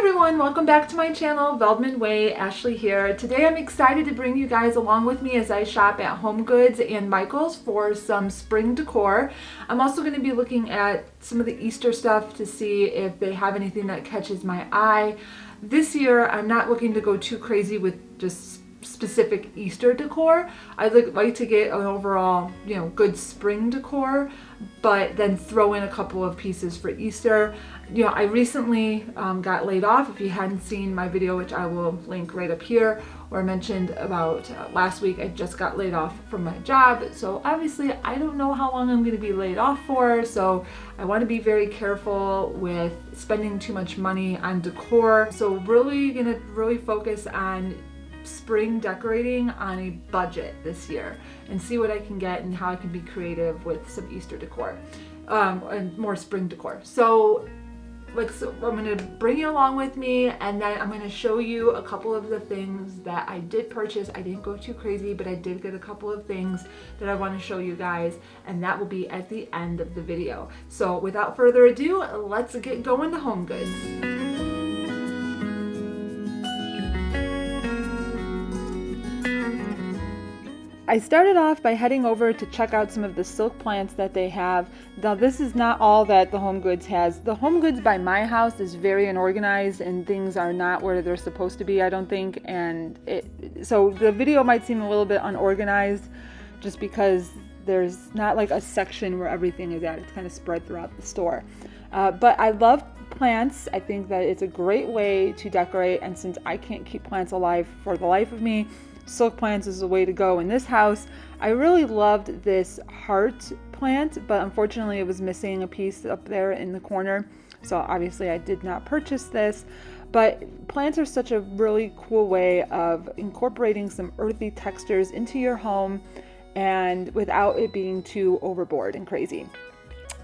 everyone, welcome back to my channel, Veldman Way. Ashley here. Today I'm excited to bring you guys along with me as I shop at Homegoods and Michaels for some spring decor. I'm also going to be looking at some of the Easter stuff to see if they have anything that catches my eye. This year I'm not looking to go too crazy with just specific Easter decor. I'd like to get an overall, good spring decor, but then throw in a couple of pieces for Easter. I recently got laid off. If you hadn't seen my video, which I will link right up here, or mentioned about last week, I just got laid off from my job. So obviously I don't know how long I'm going to be laid off for. So I want to be very careful with spending too much money on decor. So really going to focus on spring decorating on a budget this year and see what I can get and how I can be creative with some Easter decor and more spring decor. So I'm going to bring you along with me, and then I'm going to show you a couple of the things that I did purchase. I didn't go too crazy, but I did get a couple of things that I want to show you guys, and that will be at the end of the video. So without further ado, let's get going to HomeGoods. I started off by heading over to check out some of the silk plants that they have. Now this is not all that the HomeGoods has. The HomeGoods by my house is very unorganized and things are not where they're supposed to be, I don't think. And so the video might seem a little bit unorganized just because there's not like a section where everything is at. It's kind of spread throughout the store. But I love plants. I think that it's a great way to decorate, and since I can't keep plants alive for the life of me, silk plants is the way to go in this house. I really loved this heart plant, but unfortunately it was missing a piece up there in the corner. So obviously I did not purchase this, but plants are such a really cool way of incorporating some earthy textures into your home and without it being too overboard and crazy.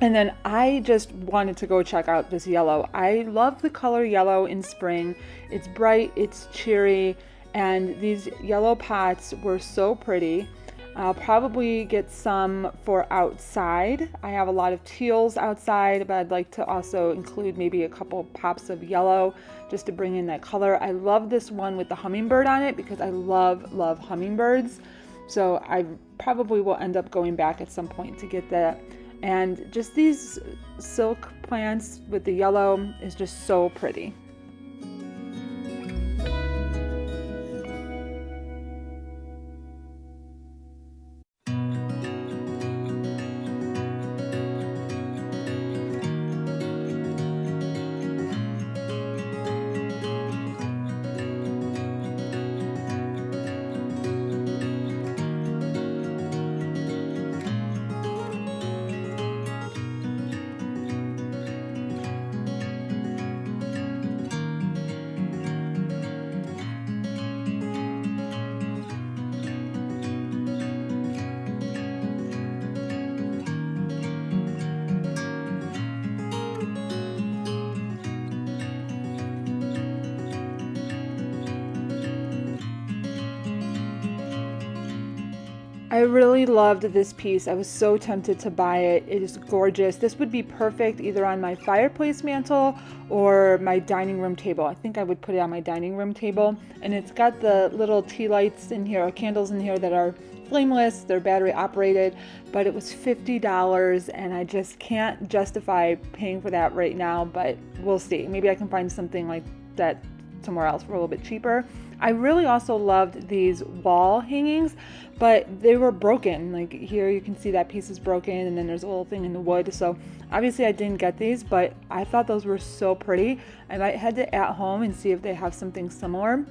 And then I just wanted to go check out this yellow. I love the color yellow in spring. It's bright, it's cheery, and these yellow pots were so pretty. I'll probably get some for outside. I have a lot of teals outside, but I'd like to also include maybe a couple pops of yellow just to bring in that color. I love this one with the hummingbird on it because I love hummingbirds. So I probably will end up going back at some point to get that. And just these silk plants with the yellow is just so pretty. I really loved this piece. I was so tempted to buy it. It is gorgeous. This would be perfect either on my fireplace mantle or my dining room table. I think I would put it on my dining room table. And it's got the little tea lights in here, or candles in here that are flameless. They're battery operated, but it was $50 and I just can't justify paying for that right now, but we'll see. Maybe I can find something like that somewhere else for a little bit cheaper. I really also loved these wall hangings, but they were broken. Like here you can see that piece is broken, and then there's a little thing in the wood. So obviously I didn't get these, but I thought those were so pretty. I might head to At Home and see if they have something similar,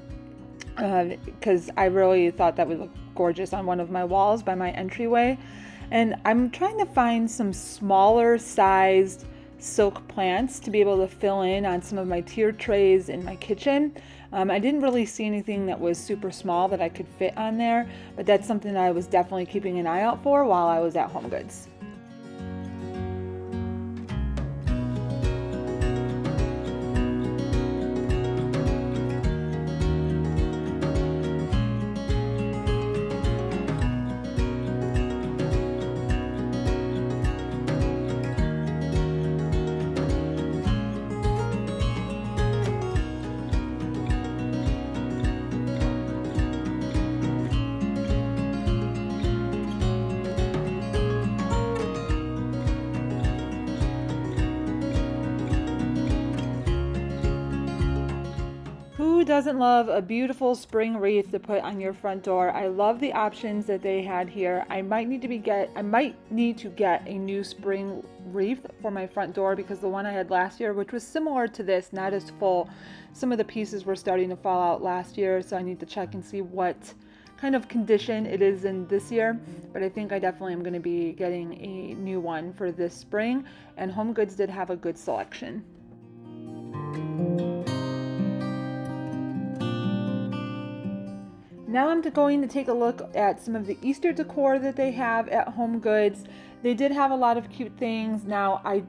because I really thought that would look gorgeous on one of my walls by my entryway. And I'm trying to find some smaller sized silk plants to be able to fill in on some of my tier trays in my kitchen. I didn't really see anything that was super small that I could fit on there, but that's something that I was definitely keeping an eye out for while I was at HomeGoods. doesn't love a beautiful spring wreath to put on your front door? I love the options that they had here. I might need to get a new spring wreath for my front door, because the one I had last year, which was similar to this, not as full, some of the pieces were starting to fall out last year, so I need to check and see what kind of condition it is in this year. But I think I definitely am going to be getting a new one for this spring, and HomeGoods did have a good selection. Now I'm going to take a look at some of the Easter decor that they have at HomeGoods. They did have a lot of cute things. Now I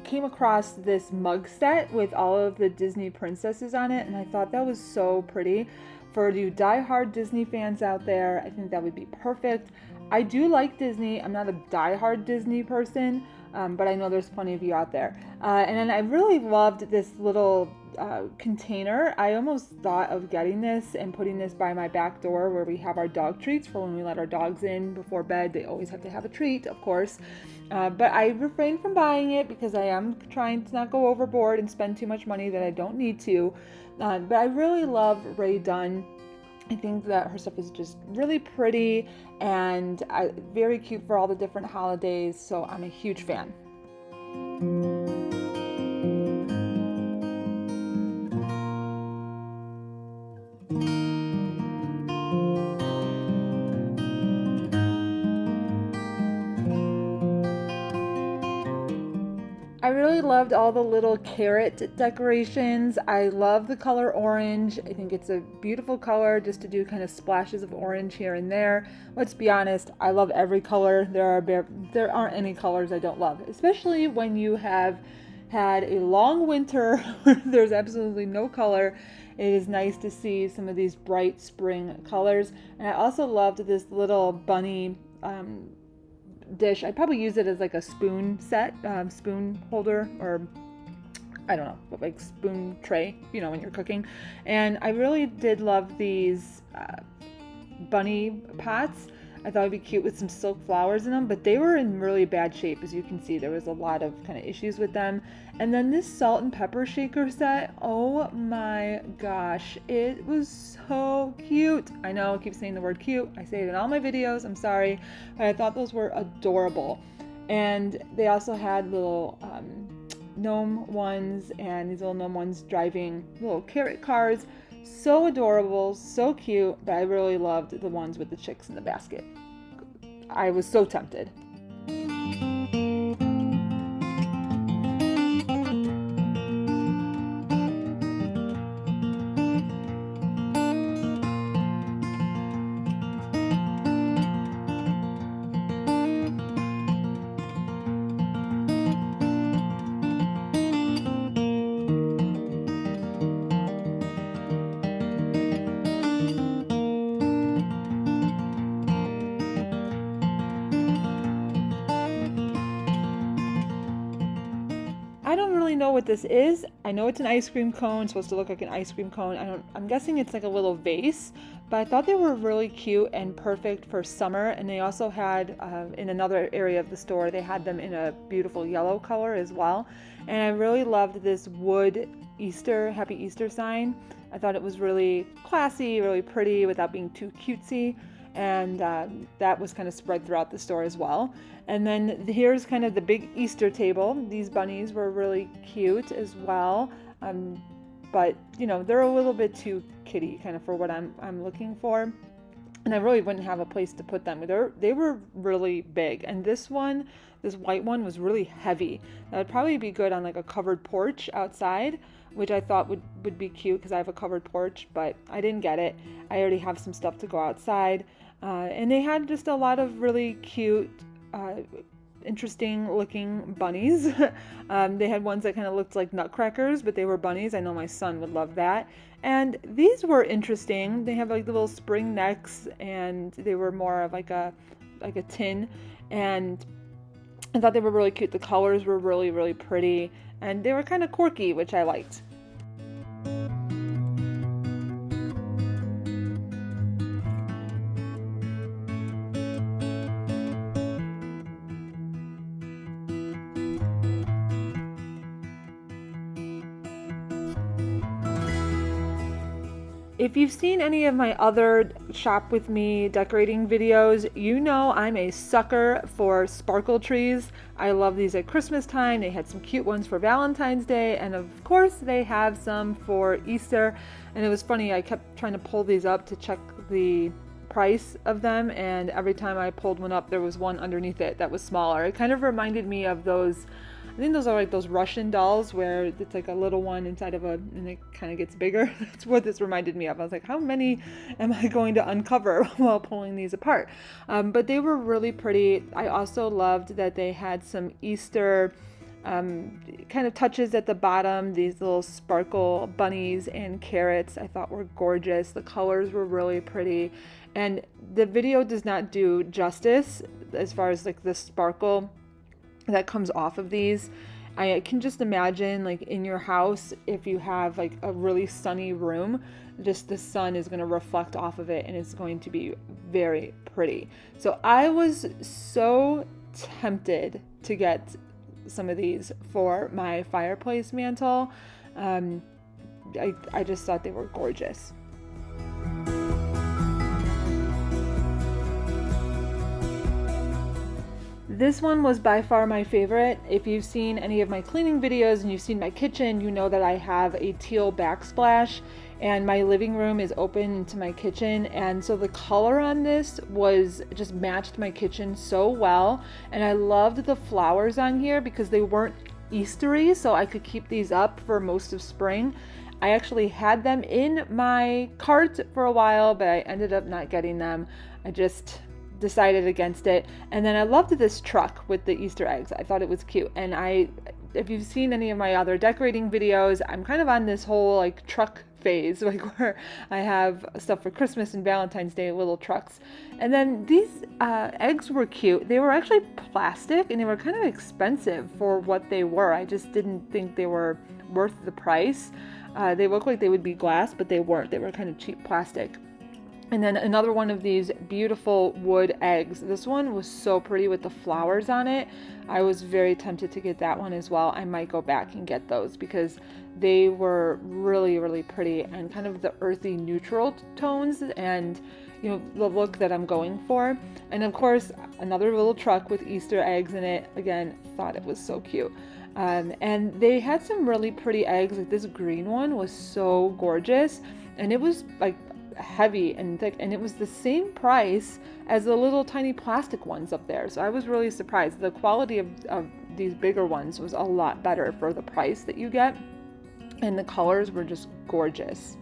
came across this mug set with all of the Disney princesses on it, and I thought that was so pretty. For you die-hard Disney fans out there, I think that would be perfect. I do like Disney. I'm not a die-hard Disney person, but I know there's plenty of you out there. And then I really loved this little container. I almost thought of getting this and putting this by my back door where we have our dog treats for when we let our dogs in before bed. They always have to have a treat, of course. But I refrained from buying it because I am trying to not go overboard and spend too much money that I don't need to. But I really love Rae Dunn. I think that her stuff is just really pretty and very cute for all the different holidays, so I'm a huge fan. I really loved all the little carrot decorations. I love the color orange. I think it's a beautiful color just to do kind of splashes of orange here and there. Let's be honest, I love every color. There aren't any colors I don't love, especially when you have had a long winter where there's absolutely no color. It is nice to see some of these bright spring colors. And I also loved this little bunny dish. I'd probably use it as like a spoon set, spoon holder, or I don't know, but like spoon tray, when you're cooking. And I really did love these bunny pots. I thought it'd be cute with some silk flowers in them, but they were in really bad shape. As you can see, there was a lot of kind of issues with them. And then this salt and pepper shaker set, oh my gosh, it was so cute. I know I keep saying the word cute. I say it in all my videos, I'm sorry, but I thought those were adorable. And they also had little gnome ones, and these little gnome ones driving little carrot cars. So adorable, so cute, but I really loved the ones with the chicks in the basket. I was so tempted. I don't really know what this is. I know it's an ice cream cone, supposed to look like an ice cream cone. I'm guessing it's like a little vase, but I thought they were really cute and perfect for summer. And they also had, in another area of the store, they had them in a beautiful yellow color as well. And I really loved this wood Easter, Happy Easter sign. I thought it was really classy, really pretty without being too cutesy. And that was kind of spread throughout the store as well. And then here's kind of the big Easter table. These bunnies were really cute as well, but they're a little bit too kitty kind of for what I'm looking for, and I really wouldn't have a place to put them. They were really big, and this white one was really heavy. That would probably be good on like a covered porch outside, which I thought would be cute because I have a covered porch, but I didn't get it. I already have some stuff to go outside. And they had just a lot of really cute, interesting looking bunnies. They had ones that kind of looked like nutcrackers, but they were bunnies. I know my son would love that. And these were interesting. They have like the little spring necks, and they were more of like a tin. And I thought they were really cute. The colors were really, really pretty, and they were kind of quirky, which I liked. If you've seen any of my other shop with me decorating videos, you know I'm a sucker for sparkle trees. I love these at Christmas time. They had some cute ones for Valentine's Day, and of course they have some for Easter. And it was funny, I kept trying to pull these up to check the price of them, and every time I pulled one up there was one underneath it that was smaller. It kind of reminded me of those, I think those are like those Russian dolls where it's like a little one inside of and it kind of gets bigger. That's what this reminded me of. I was like, how many am I going to uncover while pulling these apart? But they were really pretty. I also loved that they had some Easter kind of touches at the bottom. These little sparkle bunnies and carrots I thought were gorgeous. The colors were really pretty. And the video does not do justice as far as like the sparkle that comes off of these. I can just imagine like in your house, if you have like a really sunny room, just the sun is going to reflect off of it and it's going to be very pretty. So I was so tempted to get some of these for my fireplace mantle. I just thought they were gorgeous. This one was by far my favorite. If you've seen any of my cleaning videos and you've seen my kitchen, you know that I have a teal backsplash and my living room is open to my kitchen, and so the color on this was just matched my kitchen so well. And I loved the flowers on here because they weren't Eastery, so I could keep these up for most of spring. I actually had them in my cart for a while, but I ended up not getting them. I just decided against it. And then I loved this truck with the Easter eggs. I thought it was cute. And if you've seen any of my other decorating videos, I'm kind of on this whole like truck phase, like where I have stuff for Christmas and Valentine's Day, little trucks. And then these eggs were cute. They were actually plastic and they were kind of expensive for what they were. I just didn't think they were worth the price. They looked like they would be glass, but they weren't. They were kind of cheap plastic. And then another one of these beautiful wood eggs. This one was so pretty with the flowers on it. I was very tempted to get that one as well. I might go back and get those because they were really, really pretty and kind of the earthy neutral tones and, you know, the look that I'm going for. And of course, another little truck with Easter eggs in it. Again, thought it was so cute. And they had some really pretty eggs. Like this green one was so gorgeous, and it was like heavy and thick, and it was the same price as the little tiny plastic ones up there. So I was really surprised. The quality of these bigger ones was a lot better for the price that you get, and the colors were just gorgeous.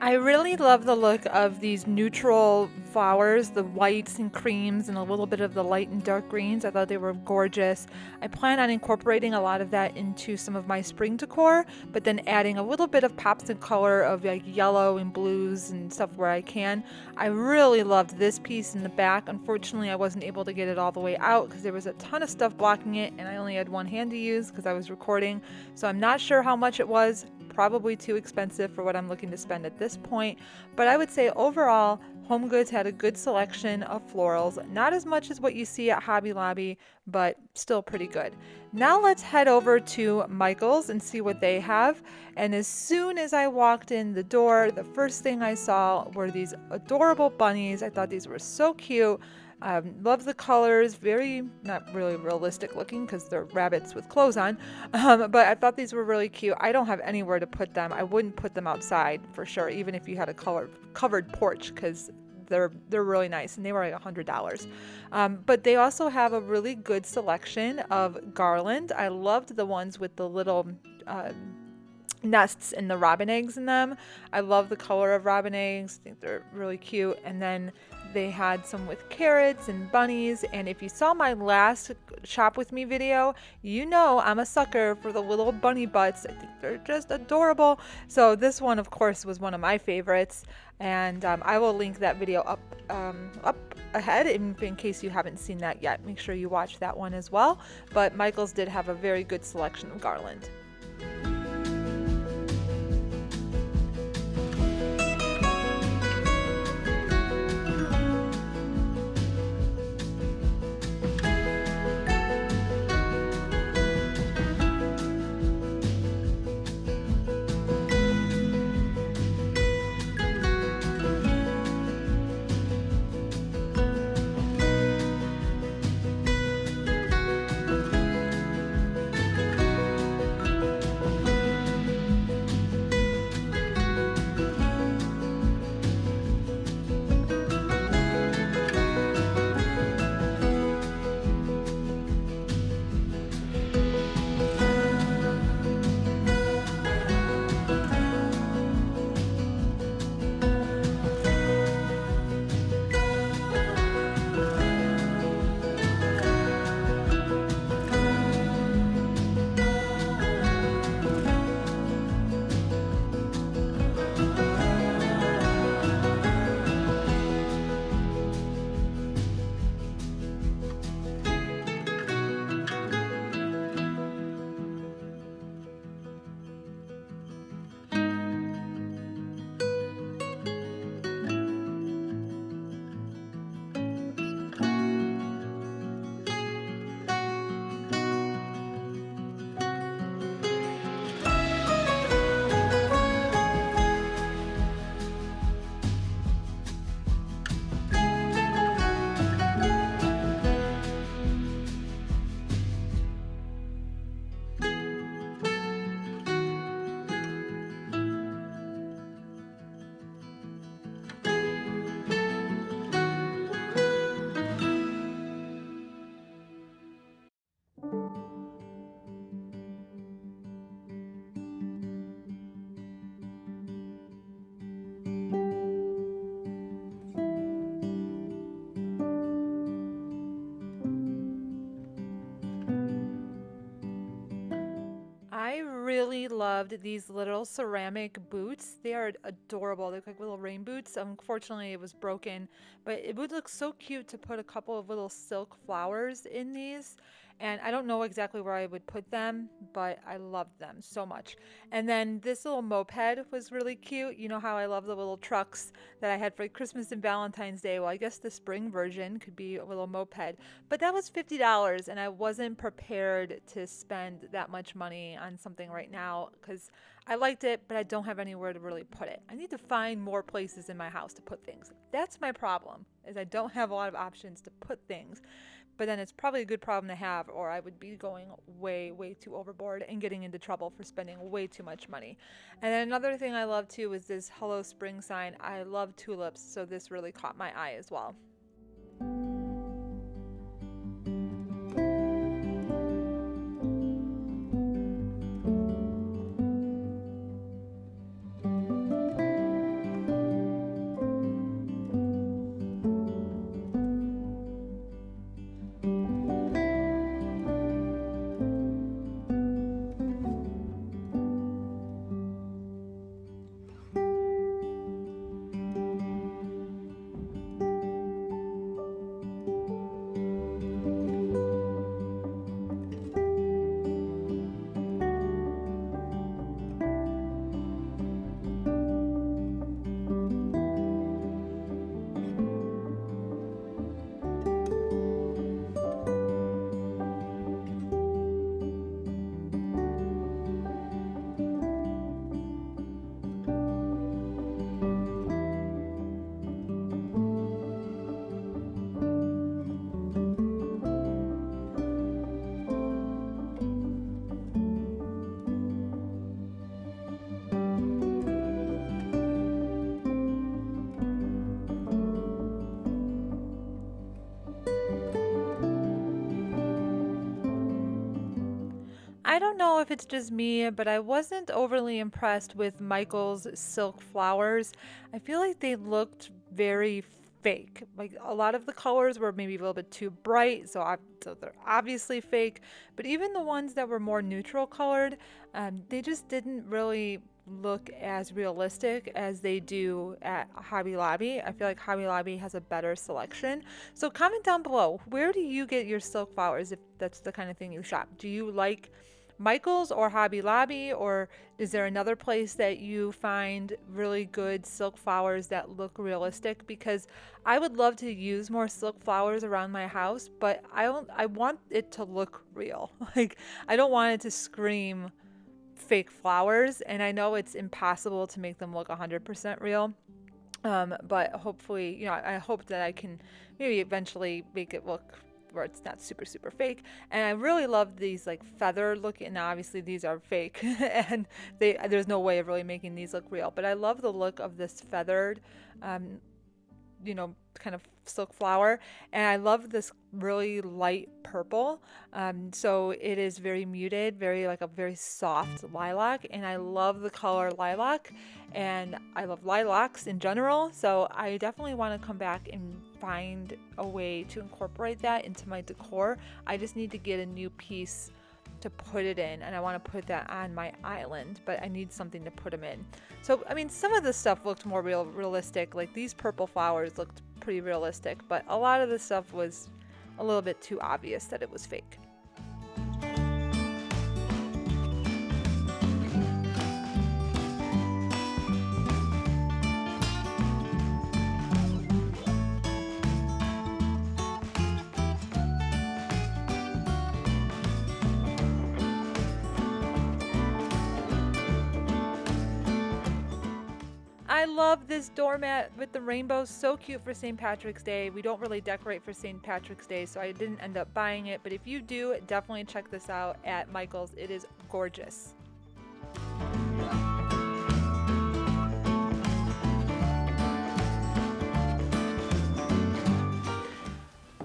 I really love the look of these neutral flowers, the whites and creams and a little bit of the light and dark greens. I thought they were gorgeous. I plan on incorporating a lot of that into some of my spring decor, but then adding a little bit of pops of color of like yellow and blues and stuff where I can. I really loved this piece in the back. Unfortunately, I wasn't able to get it all the way out because there was a ton of stuff blocking it and I only had one hand to use because I was recording. So I'm not sure how much it was. Probably too expensive for what I'm looking to spend at this point, but I would say overall HomeGoods had a good selection of florals, not as much as what you see at Hobby Lobby, but still pretty good. Now let's head over to Michaels and see what they have. And as soon as I walked in the door, the first thing I saw were these adorable bunnies. I thought these were so cute. Love the colors, very not really realistic looking because they're rabbits with clothes on. But I thought these were really cute. I don't have anywhere to put them. I wouldn't put them outside for sure, even if you had a covered porch, because they're really nice, and they were like $100. But they also have a really good selection of garland. I loved the ones with the little nests and the robin eggs in them. I love the color of robin eggs. I think they're really cute. And then they had some with carrots and bunnies. And if you saw my last shop with me video, you know I'm a sucker for the little bunny butts. I think they're just adorable. So this one, of course, was one of my favorites. And I will link that video up ahead in case you haven't seen that yet. Make sure you watch that one as well. But Michaels did have a very good selection of garland. I really loved these little ceramic boots. They are adorable. They look like little rain boots. Unfortunately, it was broken, but it would look so cute to put a couple of little silk flowers in these. And I don't know exactly where I would put them, but I loved them so much. And then this little moped was really cute. You know how I love the little trucks that I had for Christmas and Valentine's Day. Well, I guess the spring version could be a little moped. But that was $50, and I wasn't prepared to spend that much money on something right now because I liked it, but I don't have anywhere to really put it. I need to find more places in my house to put things. That's my problem, is I don't have a lot of options to put things. But then it's probably a good problem to have, or I would be going way, way too overboard and getting into trouble for spending way too much money. And then another thing I love too is this Hello Spring sign. I love tulips, so this really caught my eye as well. I don't know if it's just me, but I wasn't overly impressed with Michael's silk flowers. I feel like they looked very fake. Like a lot of the colors were maybe a little bit too bright, so they're obviously fake. But even the ones that were more neutral colored, they just didn't really look as realistic as they do at Hobby Lobby. I feel like Hobby Lobby has a better selection. So comment down below, where do you get your silk flowers if that's the kind of thing you shop? Do you like Michaels or Hobby Lobby, or is there another place that you find really good silk flowers that look realistic? Because I would love to use more silk flowers around my house, but I want it to look real. Like I don't want it to scream fake flowers, and I know it's impossible to make them look 100% real. But hopefully, I hope that I can maybe eventually make it look where it's not super super fake. And I really love these like feather looking. Now obviously these are fake and there's no way of really making these look real, but I love the look of this feathered kind of silk flower, and I love this really light purple. So it is very muted, very like a very soft lilac, and I love the color lilac, and I love lilacs in general. So I definitely want to come back and find a way to incorporate that into my decor. I just need to get a new piece to put it in, and I want to put that on my island, but I need something to put them in. So I mean, some of the stuff looked more realistic, like these purple flowers looked pretty realistic, but a lot of the stuff was a little bit too obvious that it was fake. I love this doormat with the rainbow. So cute for St. Patrick's Day. We don't really decorate for St. Patrick's Day, so I didn't end up buying it. But if you do, definitely check this out at Michael's. It is gorgeous.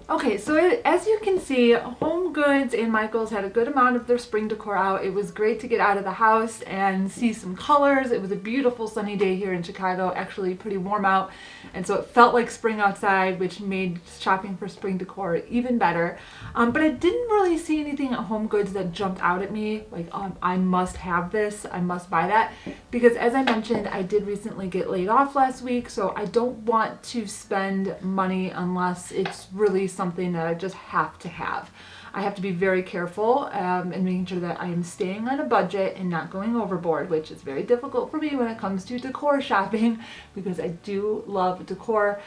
Okay, so as you can see, Homegoods and Michaels had a good amount of their spring decor out. It was great to get out of the house and see some colors. It was a beautiful sunny day here in Chicago, actually pretty warm out, and so it felt like spring outside, which made shopping for spring decor even better. But I didn't really see anything at Homegoods that jumped out at me, like I must have this, I must buy that, because as I mentioned, I did recently get laid off last week, so I don't want to spend money unless it's really something that I just have to have. I have to be very careful in making sure that I am staying on a budget and not going overboard, which is very difficult for me when it comes to decor shopping because I do love decor.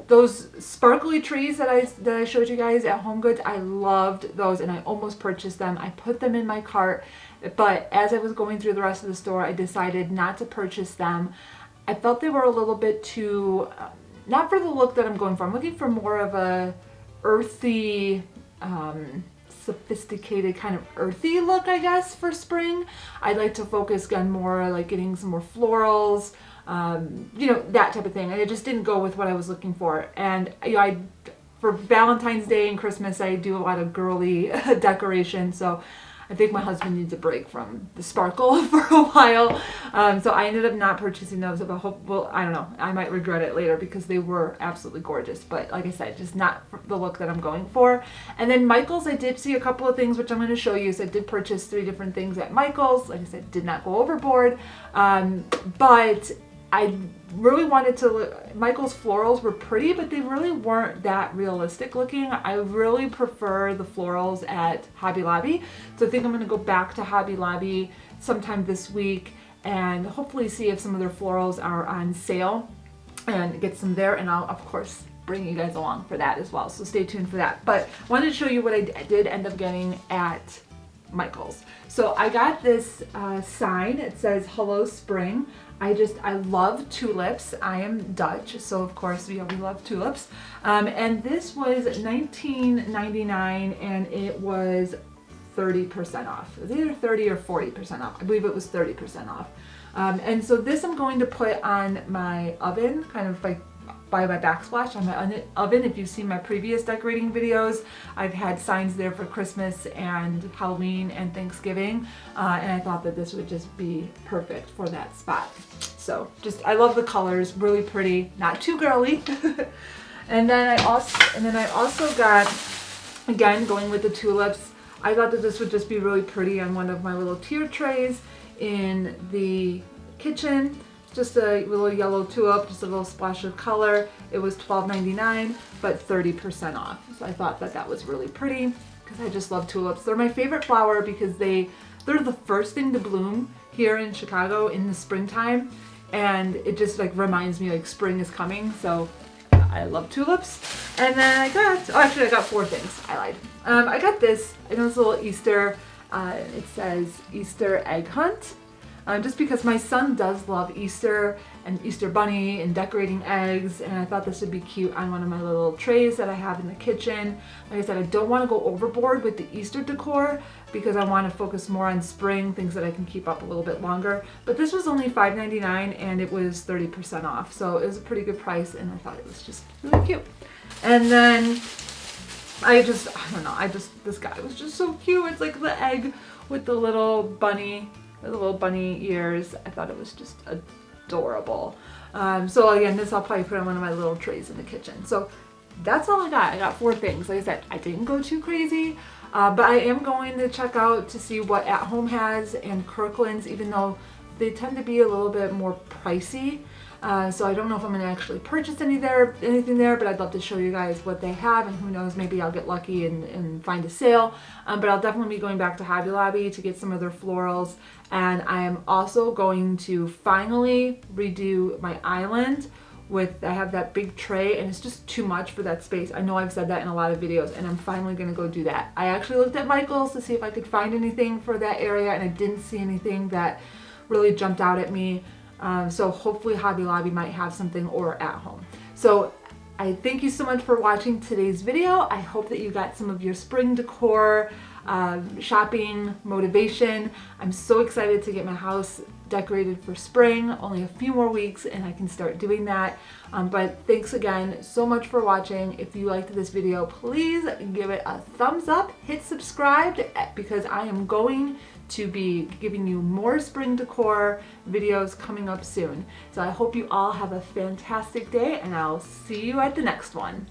Those sparkly trees that I showed you guys at Homegoods, I loved those and I almost purchased them. I put them in my cart, but as I was going through the rest of the store, I decided not to purchase them. I felt they were a little bit too not for the look that I'm going for. I'm looking for more of a earthy, sophisticated kind of earthy look, I guess, for spring. I'd like to focus on more like getting some more florals, that type of thing. And it just didn't go with what I was looking for. And for Valentine's Day and Christmas, I do a lot of girly decoration. So I think my husband needs a break from the sparkle for a while. So I ended up not purchasing those. But I don't know. I might regret it later because they were absolutely gorgeous. But like I said, just not the look that I'm going for. And then Michaels, I did see a couple of things, which I'm going to show you. So I did purchase 3 different things at Michaels. Like I said, did not go overboard. But I really wanted to look. Michael's florals were pretty, but they really weren't that realistic looking. I really prefer the florals at Hobby Lobby. So I think I'm going to go back to Hobby Lobby sometime this week and hopefully see if some of their florals are on sale and get some there. And I'll, of course, bring you guys along for that as well. So stay tuned for that. But I wanted to show you what I did end up getting at Michaels. So I got this sign. It says "Hello Spring." I love tulips. I am Dutch, so of course we love tulips. And this was $19.99 and it was 30% off. It was either 30 or 40% off. I believe it was 30% off. And so this I'm going to put on my oven, kind of like by my backsplash on my oven. If you've seen my previous decorating videos, I've had signs there for Christmas and Halloween and Thanksgiving, and I thought that this would just be perfect for that spot. So just, I love the colors, really pretty, not too girly. And then I also got, again, going with the tulips, I thought that this would just be really pretty on one of my little tier trays in the kitchen. Just a little yellow tulip, just a little splash of color. It was $12.99, but 30% off. So I thought that that was really pretty because I just love tulips. They're my favorite flower because they're the first thing to bloom here in Chicago in the springtime. And it just like reminds me like spring is coming. So I love tulips. And then I got 4 things. I lied. I got this, I know it's a little Easter, it says Easter egg hunt. Just because my son does love Easter and Easter bunny and decorating eggs, and I thought this would be cute on one of my little trays that I have in the kitchen. Like I said, I don't want to go overboard with the Easter decor because I want to focus more on spring, things that I can keep up a little bit longer. But this was only $5.99 and it was 30% off, so it was a pretty good price, and I thought it was just really cute. And then this guy was just so cute. It's like the egg with the little bunny ears. I thought it was just adorable. So again, this I'll probably put on one of my little trays in the kitchen. So that's all I got. I got 4 things. Like I said, I didn't go too crazy, but I am going to check out to see what At Home has and Kirkland's, even though they tend to be a little bit more pricey. So I don't know if I'm going to actually purchase anything there, but I'd love to show you guys what they have, and who knows, maybe I'll get lucky and find a sale. But I'll definitely be going back to Hobby Lobby to get some of their florals, and I am also going to finally redo my island. I have that big tray, and it's just too much for that space. I know I've said that in a lot of videos, and I'm finally going to go do that. I actually looked at Michaels to see if I could find anything for that area, and I didn't see anything that really jumped out at me. So hopefully Hobby Lobby might have something, or At Home. So I thank you so much for watching today's video. I hope that you got some of your spring decor, shopping motivation. I'm so excited to get my house decorated for spring. Only a few more weeks and I can start doing that. But thanks again so much for watching. If you liked this video, please give it a thumbs up, hit subscribe, because I am going to be giving you more spring decor videos coming up soon. So I hope you all have a fantastic day, and I'll see you at the next one.